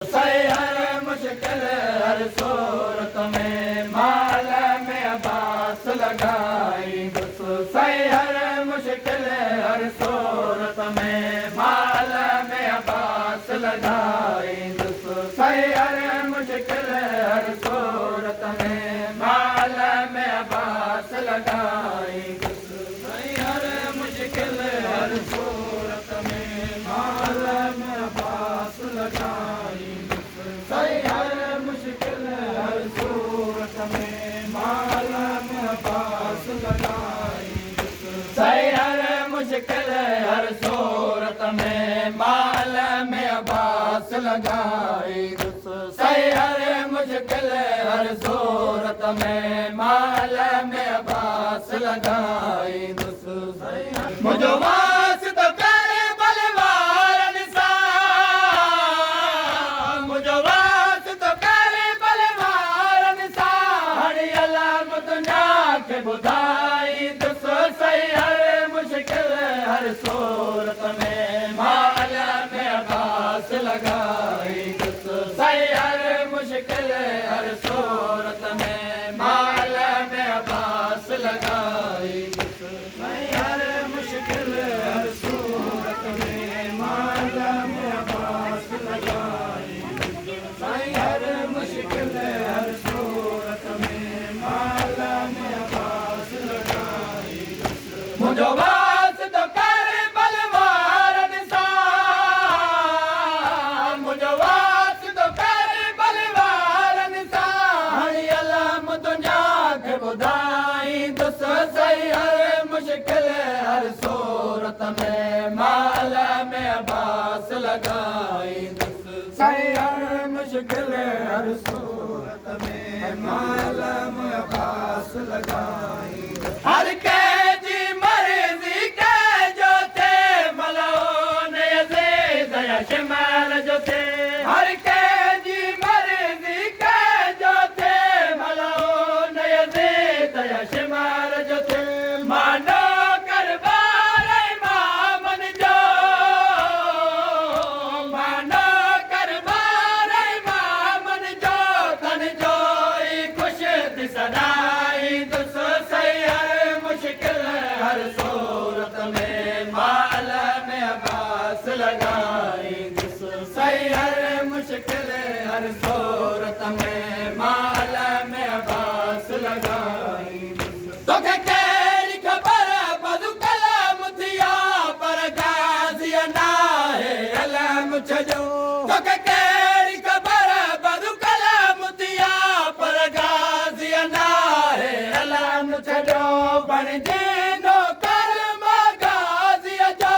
सही हर मुश्किल हर सूरत में माल में अब्बास लगाई दुस। सही हर मुश्किल हर सूरत में माल में अब्बास लगाई दुस। सही हर मुश्किल हर सूरत में माल में अब्बास लगाई दुस। सही हर मुश्किल हर सूरत में माल में अब्बास लगाई। सही हर मुश्किल हर सूरत में माल में अब्बास लगाई। सही हर मुश्किल हर सूरत में माल में अब्बास लगाई। सही हर मुश्किल हर सूरत में माल में अब्बास लगाई। मुझो वास तो करे बलवार निसार, मुझो वास तो करे बलवार निसार। हरी अलाम दुनिया के बुधाई दुसो। सही हर मुश्किल हर सूरत में माल में अब्बास लगाई दुसो। सही हर मुश्किल हर सूरत में माल में अब्बास लगाई। सही हर मुश्किल हर सूरत में माल में अब्बास लगाई। सही हर मुश्किल हर सूरत में माल में अब्बास लगाई। मुझो वास तो करे बलवार निसार, मुझो वास तो करे बलवार निसार। हरी अलाम दुनिया के बुधाई दुस। सही हर मुश्किल हर सूरत में माल में अब्बास लगाई दुस। सही हर मुश्किल हर सूरत में माल में अब्बास लगाई। हर के जी मर्जी के जो थे मलाओ ने अज़ीज़ या शिमाल जो थे। हर के जी मर्जी के जो थे मलाओ ने अज़ीज़ या शिमाल जो थे। मानो करबार इमामन जो, मानो करबार इमामन जो। तन जो ई खुश थी सदाई दुस। सही हर मुश्किल हर सूरत में माल में अब्बास लगाई दुस। सही हर मुश्किल हर सूरत में माल में अब्बास लगाई। तो केड़ी खबर बदु कलाम थिया पर गाज़िया ना है अलम छजो। तो केड़ी खबर बदु कलाम थिया पर गाज़िया ना है अलम छजो। बन जीनो कर्म गाज़िया जो,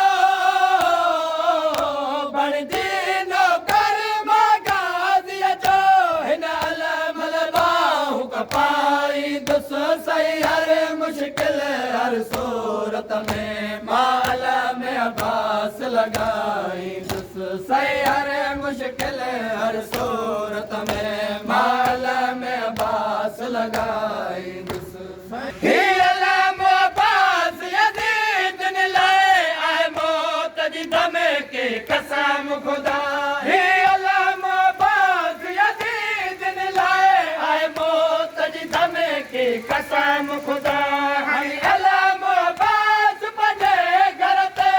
बन जीनो कर्म गाज़िया जो। हिन अलम लबाहु कपाई दुस। सही हर मुश्किल हर सूरत में माल में अब्बास लगाई दुस। सही हर मुश्किल हर सूरत में माल में अब्बास लगाई दुस। ही अलाम अब्बास यज़ीद ने लाए आए मौत जी दमे की कसम खुदा। ही अलाम अब्बास यज़ीद ने लाए आए मौत जी दमे की कसम खुदा। हरी अलाम अब्बास बने घर ते,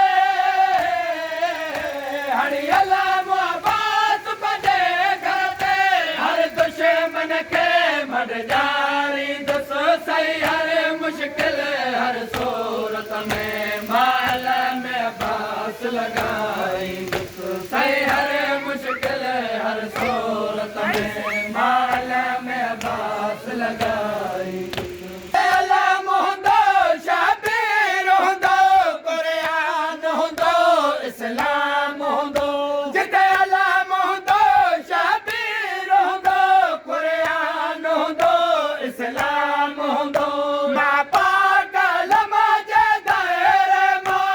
हरी अलाम अब्बास बने घर ते। हर दुश्मन के मर जारी दुस। सही हर मुश्किल हर सूरत में माल में अब्बास लगाई दुस। सही हर मुश्किल हर सूरत में माल में अब्बास लगाई। अलाम हुंदो शाबीर हुंदो कुरान हुंदो इस्लाम हुंदो। जिते अलाम हुंदो शाबीर हुंदो कुरान हुंदो इस्लाम हुंदो। मां पाक लमा जे दायरे मां,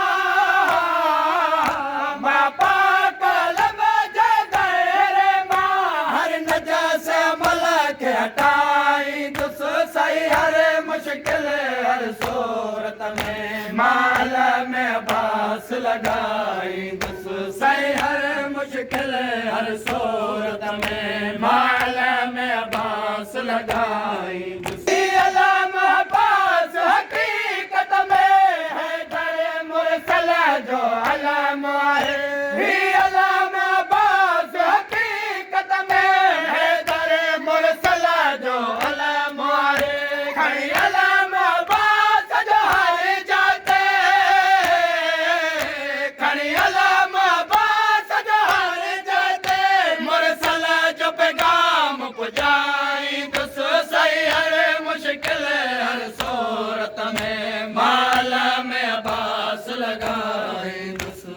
मां पाक लमा जे दायरे मां। हर नजास अमल खे हटाई दुस। सही हर मुश्किल हर सूरत में माल में अब्बास लगाई दुस। सही हर मुश्किल मुश्किल हर सूरत में माल में अब्बास लगाई अलाम अब्बास हकीकत में है दर मुरसल जो अलाम है अलाम अब्बास हकीकत में है दर मुरसल जो अलाम है